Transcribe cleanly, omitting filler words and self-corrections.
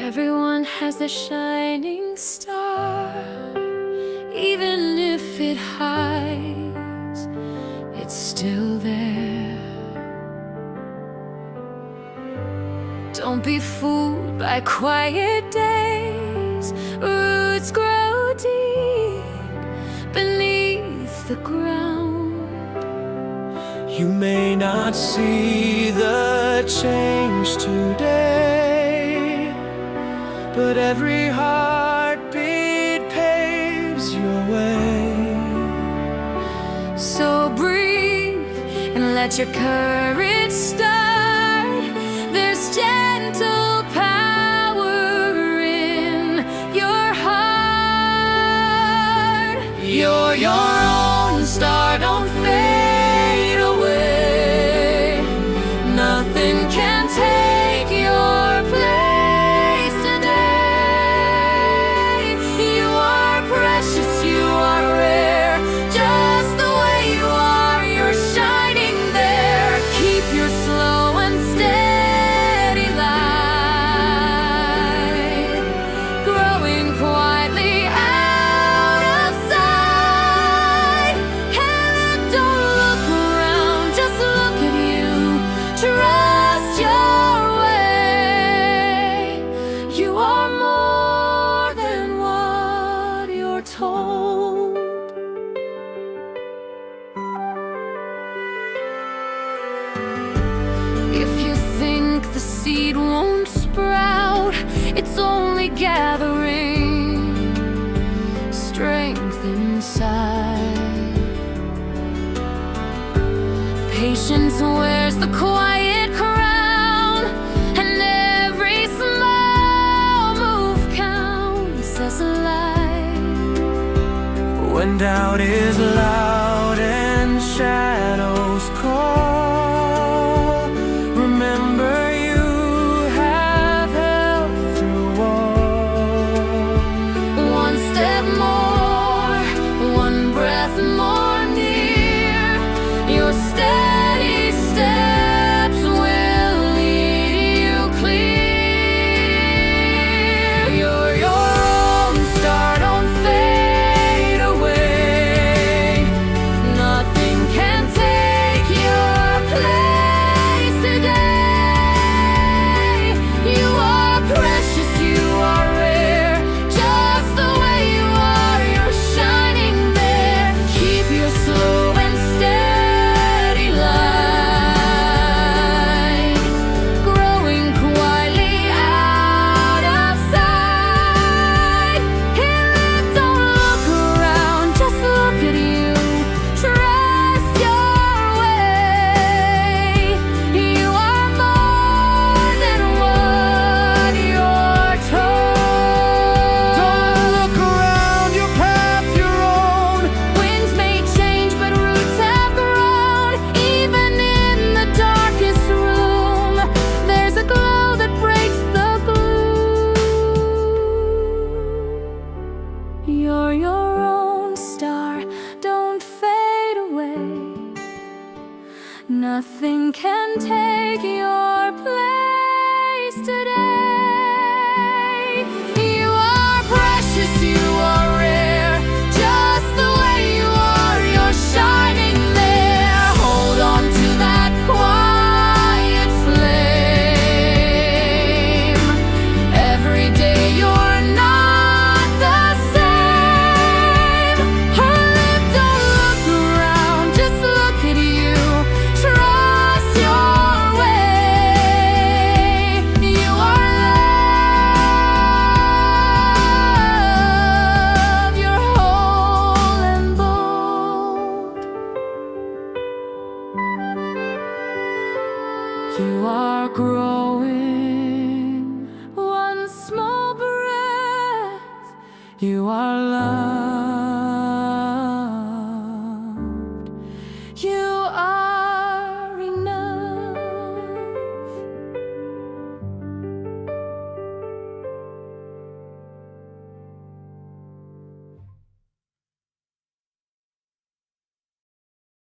Everyone has a shining star. Even if it hides, it's still there. Don't be fooled by quiet days. Roots grow deep beneath the ground. You may not see the change today, but every heartbeat paves your way. So breathe and let your courage start. There's gentle power in your heart. You're your own star, don't fade away. Nothing can take your place today. You are precious, you are rare. Just the way you are, you're shining there. Keep your slow and steady light growing quietly out of sight. And don't look around, just look at you. Trust your way. You are more than what you're told. If you think the seed won't sprout, it's only gathering strength inside. Patience wears the quiet crown, and every small move counts as a life. When doubt is loud and shadows crawl, remember you have held through all. One step more, one breath more near. Your steady steps will lead you clear. You're your own star, don't fade away. Nothing can take your place today. You are precious, you are rare. Just the way you are, you're shining there. Keep your slow and steady light growing quietly out of sight. And don't look around, just look at you. Trust your way. You are more than what you're told. Don't look around, your path your own. Winds may change, but roots have grown. Even in the darkest room, there's a glow that breaks the gloom. You're your own star, don't fade away. Nothing can take your place today. You are precious, you are rare. Just the way you are, you're shining there. Hold on to that quiet flame. Every day you're not the same. Don't look around, just look at you. Trust your way. You are love. You're whole and bold. You are growing one small breath. You are love.